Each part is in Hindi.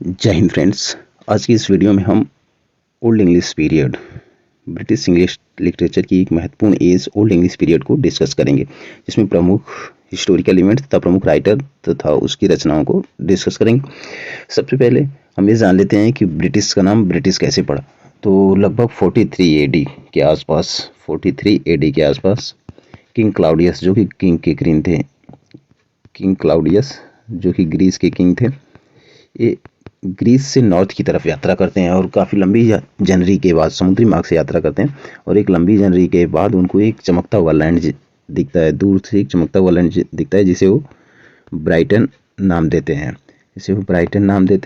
जय हिंद फ्रेंड्स। आज की इस वीडियो में हम old English period, British English literature की एक महत्वपूर्ण एज ओल्ड इंग्लिश पीरियड को डिस्कस करेंगे, जिसमें प्रमुख हिस्टोरिकल इवेंट तथा प्रमुख राइटर तथा उसकी रचनाओं को डिस्कस करेंगे। सबसे पहले हम ये जान लेते हैं कि ब्रिटिश का नाम ब्रिटिश कैसे पड़ा। तो लगभग 43 एडी के आसपास किंग क्लाउडियस, जो कि किंग के क्वीन थे, किंग क्लाउडियस जो कि ग्रीस के किंग थे, ये ग्रीस से नॉर्थ की तरफ यात्रा करते हैं और काफ़ी लंबी जनरी के बाद समुद्री मार्ग से यात्रा करते हैं। और एक लंबी जनरी के बाद उनको एक चमकता हुआ लैंड दिखता है, दूर से एक चमकता हुआ लैंड दिखता है, जिसे वो ब्राइटन नाम देते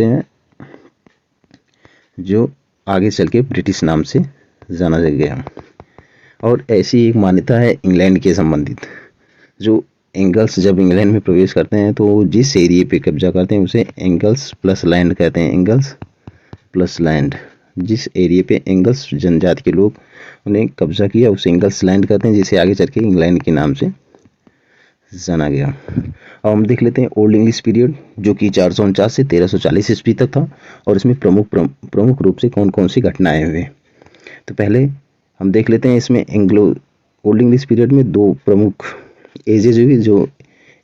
हैं, जो आगे चल के ब्रिटिश नाम से जाना गया। और ऐसी एक मान्यता है इंग्लैंड के संबंधित, जो एंगल्स जब इंग्लैंड में प्रवेश करते हैं तो जिस एरिया पे कब्जा करते हैं उसे एंगल्स प्लस लैंड कहते हैं। एंगल्स प्लस लैंड, जिस एरिया पे एंगल्स जनजाति के लोग उन्हें कब्जा किया उसे एंगल्स लैंड कहते हैं, जिसे आगे चल के इंग्लैंड के नाम से जाना गया। अब हम देख लेते हैं ओल्ड इंग्लिश पीरियड, जो कि 449 से 1340 ईस्वी तक था, और इसमें प्रमुख रूप से कौन कौन सी घटनाएं हुई। तो पहले हम देख लेते हैं इसमें ओल्ड इंग्लिश पीरियड में दो प्रमुख एजेज हुई जो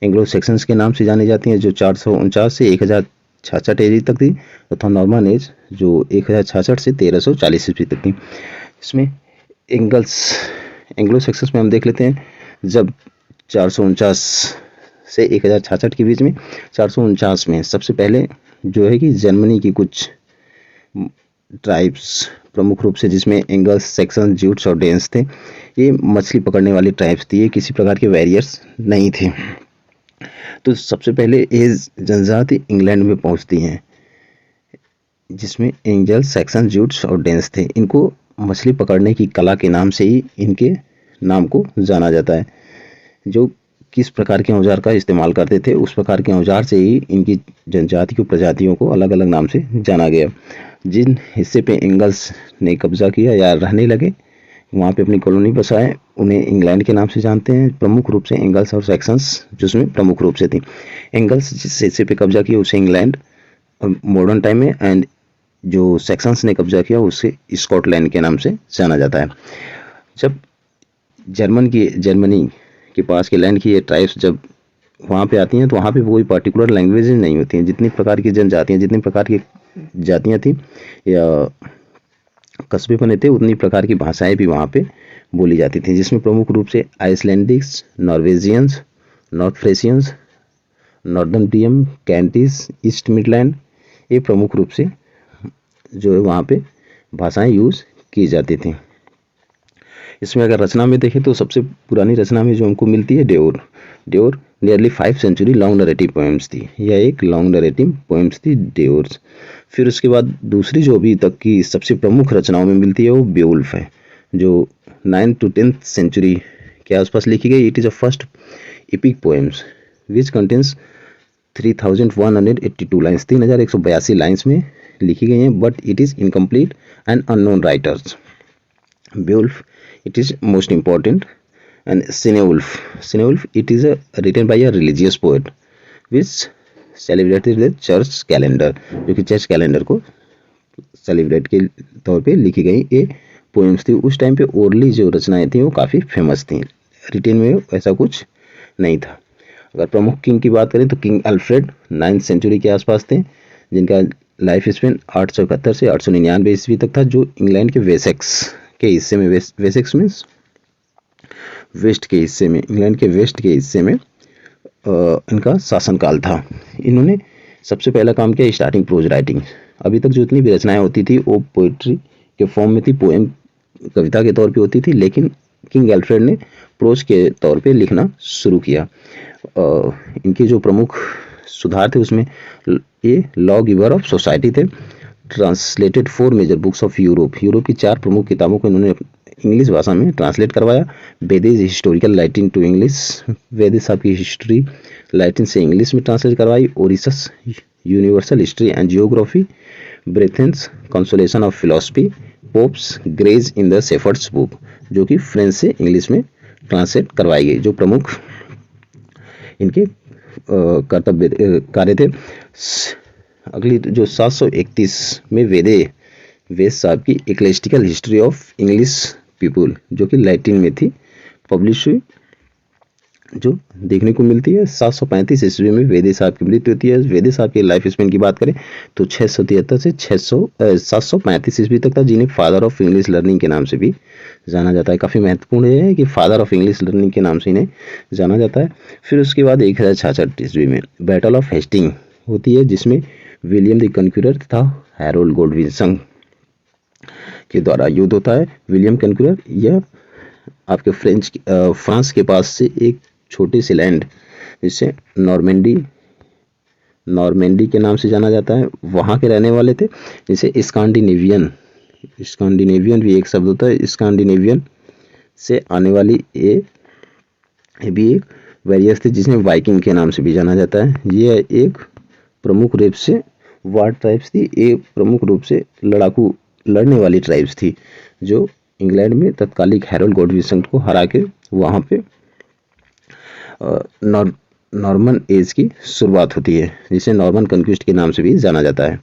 एंग्लो सेक्शंस के नाम से जानी जाती हैं, जो 449 से 1066 एज तक थी, तथा नॉर्मन एज जो 1066 से 1340 ईस्वी तक थी। इसमें एंग्लो सेक्शंस में हम देख लेते हैं, जब 449 से 1066 के बीच में 449 में सबसे पहले जो है कि जर्मनी की कुछ ट्राइब्स प्रमुख रूप से, जिसमें एंगल्स, सेक्सन, ज्यूट्स और डेन्स थे, ये मछली पकड़ने वाली ट्राइब्स थी, ये किसी प्रकार के वैरियर्स नहीं थे। तो सबसे पहले ये जनजाति इंग्लैंड में पहुंचती हैं, जिसमें एंगल्स, सेक्सन, ज्यूट्स और डेन्स थे। इनको मछली पकड़ने की कला के नाम से ही इनके नाम को जाना जाता है। जो किस प्रकार के औजार का इस्तेमाल करते थे, उस प्रकार के औजार से ही इनकी जनजाति को, प्रजातियों को अलग अलग नाम से जाना गया। जिन हिस्से पे एंगल्स ने कब्जा किया या रहने लगे, वहाँ पे अपनी कॉलोनी बसाए, उन्हें इंग्लैंड के नाम से जानते हैं। प्रमुख रूप से एंगल्स और सेक्शंस जिसमें प्रमुख रूप से थी। एंगल्स जिस हिस्से पे कब्जा किया उसे इंग्लैंड मॉडर्न टाइम में, एंड जो सेक्शंस ने कब्जा किया उसे स्कॉटलैंड के नाम से जाना जाता है। जब जर्मनी के पास के लैंड की ये ट्राइब्स जब वहाँ पे आती हैं, तो वहाँ पे कोई पर्टिकुलर लैंग्वेज नहीं होती हैं। जितनी प्रकार की जनजातियाँ, जितनी प्रकार की जातियाँ थी या कस्बे बने थे, उतनी प्रकार की भाषाएं भी वहाँ पे बोली जाती थी, जिसमें प्रमुख रूप से आइसलैंडिक्स, Norwegians, north फ्रेशियंस, northern ब्रियम, कैंटिस, east Midland, ये प्रमुख रूप से जो है वहाँ पे भाषाएं यूज़ की जाती थी। इसमें अगर रचना में देखें तो सबसे पुरानी रचना में जो हमको मिलती है ड्योर nearly 5 century long narrative poems थी। यह एक लॉन्ग नरेटिव पोएम्स थी ड्योर्स। फिर उसके बाद दूसरी जो अभी तक की सबसे प्रमुख रचनाओं में मिलती है वो बेवुल्फ है, जो 9th to 10th सेंचुरी के आसपास लिखी गई। It is a first epic poems which contains 3182 lines, 3182 lines में लिखी गई हैं, but it is incomplete and unknown writers. Beowulf, it is most important. And Cinewolf, it is written by a religious poet which celebrated the church calendar, जो कि चर्च कैलेंडर को सेलिब्रेट के तौर पे लिखी गई ये पोएम्स थी। उस टाइम पे ओरली जो रचनाएं थी वो काफ़ी फेमस थी, रिटेन में ऐसा कुछ नहीं था। अगर प्रमुख किंग की बात करें तो किंग अल्फ्रेड 9th सेंचुरी के आसपास थे, जिनका लाइफ स्पेन 871 से 899 ईस्वी तक था, जो इंग्लैंड के वेसेक्स के हिस्से में, वेसेक्स मीन्स वेस्ट के हिस्से में, इंग्लैंड के वेस्ट के हिस्से में इनका शासनकाल था। इन्होंने सबसे पहला काम किया स्टार्टिंग प्रोज राइटिंग। अभी तक जितनी भी रचनाएं होती थी वो पोइट्री के फॉर्म में थी, पोएम कविता के तौर पे होती थी, लेकिन किंग अल्फ्रेड ने प्रोज के तौर पे लिखना शुरू किया। इनके जो प्रमुख सुधार थे उसमें ये लॉ गिवर ऑफ सोसाइटी थे, translated 4 major books of Europe की 4 प्रमुख किताबों को इन्होंने इंग्लिश भाषा में ट्रांसलेट करवाया। Bede's historical Latin to English, Bede's आपकी हिस्ट्री लैटिन से इंग्लिश में ट्रांसलेट करवाई। Orosius' universal history and geography, Boethius' consolation of philosophy, Pope's Gregory's in the shepherd's book, जो कि फ्रेंच से इंग्लिश में ट्रांसलेट करवाई गई। जो प्रमुख इनके कर्तव्य कार्य थे। अगली जो 731 में वेद साहब की इक्लेस्टिकल हिस्ट्री ऑफ इंग्लिश पीपुल, जो कि लैटिन में थी, पब्लिश हुई, जो देखने को मिलती है। 735 ईस्वी में वेदे साहब की मृत्यु होती है। वेदे साहब के लाइफ स्पेन की बात करें तो 673 से 735 ईस्वी तक था, जिन्हें फादर ऑफ इंग्लिश लर्निंग के नाम से भी जाना जाता है। काफ़ी महत्वपूर्ण है कि फादर ऑफ इंग्लिश लर्निंग के नाम से इन्हें जाना जाता है। फिर उसके बाद 1066 ईस्वी में बैटल ऑफ हेस्टिंग होती है, जिसमें विलियम द कन्क्यूरर तथा हैरोल्ड गोल्डविन के द्वारा युद्ध होता है। विलियम कन्क्यूरर यह आपके फ्रांस के पास से एक छोटे से लैंड, जिसे नॉर्मेंडी के नाम से जाना जाता है, वहाँ के रहने वाले थे, जिसे स्कैंडिनेवियन भी एक शब्द होता है। स्कैंडिनेवियन से आने वाली ये भी एक वेरियस थे, जिसमें वाइकिंग के नाम से भी जाना जाता है। ये एक प्रमुख रूप से वार ट्राइब्स थी, ये प्रमुख रूप से लड़ने वाली ट्राइब्स थी, जो इंग्लैंड में तत्कालिक हैरोल्ड गोडविन को हरा के वहाँ पे नॉर्मन एज की शुरुआत होती है, जिसे नॉर्मन कन्क्विस्ट के नाम से भी जाना जाता है।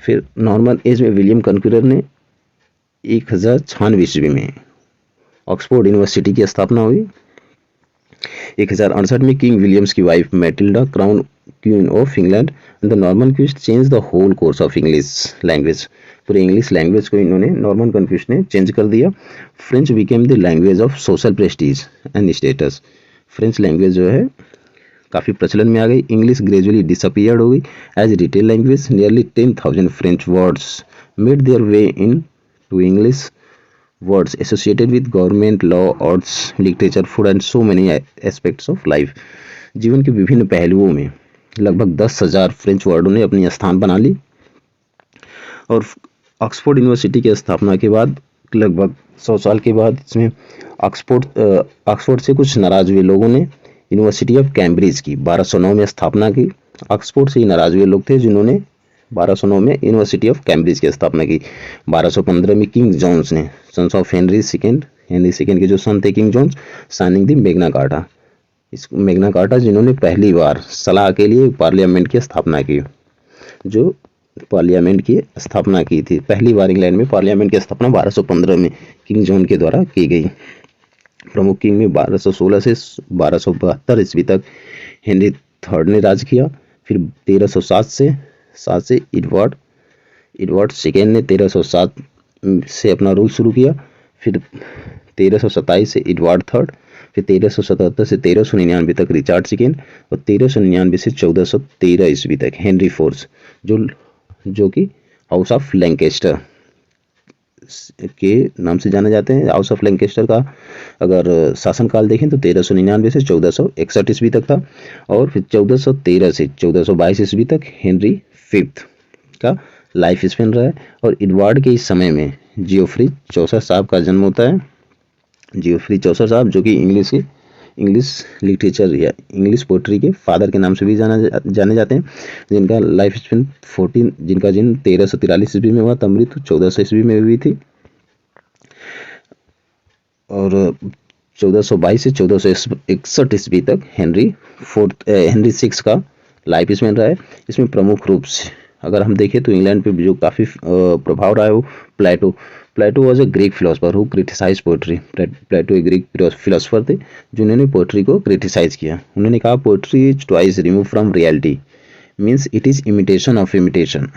फिर नॉर्मन एज में विलियम कन्क्यूरर ने 1096 ईस्वी में ऑक्सफोर्ड यूनिवर्सिटी की स्थापना हुई। 1068 में किंग विलियम्स की wife Matilda crown queen of England and the Norman conquest change the whole course of English language. पूरे इंग्लिश लैंग्वेज को इन्होंने नॉर्मन कन्क्विस्ट ने चेंज कर दिया। French became the language of social prestige and status. French language जो है काफ़ी प्रचलन में आ गई। इंग्लिश ग्रेजुअली डिसअपियर्ड हो गई as retail language. Nearly 10,000 French words made their way into English, words associated with government, law, arts, literature, food and so many aspects of life। जीवन के विभिन्न पहलुओं में लगभग 10,000 फ्रेंच वर्डों ने अपनी स्थान बना ली। और ऑक्सफोर्ड यूनिवर्सिटी की स्थापना के बाद लगभग 100 साल के बाद इसमें ऑक्सफोर्ड से कुछ नाराज हुए लोगों ने यूनिवर्सिटी ऑफ कैम्ब्रिज की 1209 में स्थापना की। ऑक्सफोर्ड से ही नाराज हुए लोग थे जिन्होंने 1209 में यूनिवर्सिटी ऑफ कैम्ब्रिज की स्थापना की। 1215 में किंग जॉन्स ने सन्स ऑफ हेनरी सेकेंड के जो सन थे किंग जॉन्स, साइनिंग दी मैग्ना कार्टा। इस मैग्ना कार्टा जिन्होंने पहली बार सलाह के लिए पार्लियामेंट की स्थापना की, जो पार्लियामेंट की स्थापना की थी। पहली बार इंग्लैंड में पार्लियामेंट की स्थापना 1215 में किंग जॉन के द्वारा की गई। प्रमुख किंग में 1216 से 1272 ईस्वी तक हेनरी थर्ड ने राज किया। फिर 1307 से एडवर्ड सेकेंड ने 1307 से अपना रूल शुरू किया। फिर 1327 से एडवर्ड थर्ड, फिर 1377 से 1399 तक रिचार्ड सेकेंड, और 1399 से 1413 ईस्वी तक हेनरी फोर्थ, जो कि हाउस ऑफ लैंकेस्टर के नाम से जाने जाते हैं। हाउस ऑफ लैंकेस्टर का अगर शासनकाल देखें तो 1399 से 1461 ईस्वी तक था, और फिर 1413 से 1422 ईस्वी तक हेनरी फिफ्थ का लाइफ स्पेन रहा है। और एडवर्ड के इस समय में जियोफ्री चौसर साहब का जन्म होता है। जियोफ्री चौसर साहब जो कि इंग्लिश लिटरेचर या इंग्लिश पोइट्री के फादर के नाम से भी जाने जाते हैं, जिनका लाइफ स्पेन जिनका जन्म 1343 ईस्वी में हुआ, तब मृत्यु 1400 ईस्वी में हुई थी। और 1422 से 1461 ईस्वी तक हेनरी सिक्स का लाइफ स्पेन रहा है। इसमें प्रमुख रूप से अगर हम देखें तो इंग्लैंड पे जो काफ़ी प्रभाव रहा है वो Plato was a Greek philosopher who criticise poetry. Plato एक ग्रीक फिलोसफर थे जिन्होंने पोइट्री को क्रिटिसाइज किया। उन्होंने कहा poetry is twice remove from reality, means it is imitation of imitation.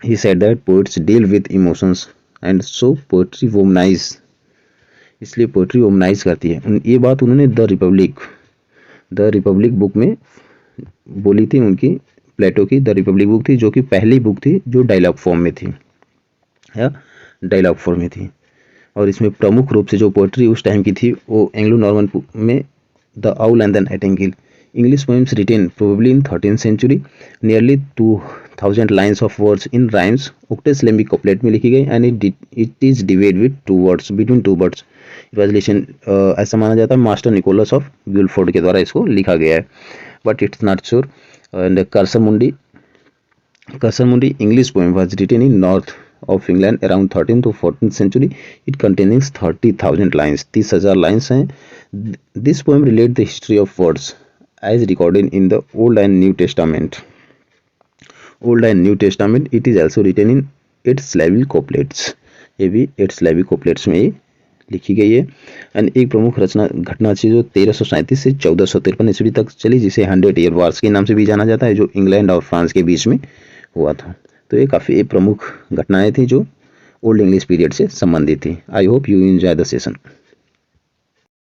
He said that poets deal with emotions and so poetry womanise, इसलिए पोइट्री वोमनाइज करती है। ये बात उन्होंने द रिपब्लिक बुक में बोली थी। उनकी प्लेटो की द रिपब्लिक बुक थी, जो कि पहली बुक थी जो डायलॉग फॉर्म में थी। और इसमें प्रमुख रूप से जो पोइट्री उस टाइम की थी वो एंग्लो नॉर्मन में the owl and the nightingale, English poems written probably in 13th century, nearly 2000 lines of words in rhymes octosyllabic couplet में लिखी गई, and it is divide with between two words. Translation ऐसा माना जाता है मास्टर निकोलस ऑफ गुलफोर्ड के द्वारा इसको लिखा गया है, but it's not sure. And Cursormundi English poem was written in north of England around 13th to 14th century. It contains 30,000 lines. 30,000 lines हैं. This poem relates the history of words as recorded in the Old and New Testament. Old and New Testament it is also written in 8 syllable couplets, ये भी 8 सिलेबल कॉपलेट्स में लिखी गई है। एंड एक प्रमुख रचना घटना थी जो 1337 से 1453 ईस्वी तक चली, जिसे 100 ईयर वार्स के नाम से भी जाना जाता है, जो इंग्लैंड और फ्रांस के बीच में हुआ था। तो ये काफ़ी प्रमुख घटनाएं थी जो ओल्ड इंग्लिश पीरियड से संबंधित थी। I hope you enjoy the session.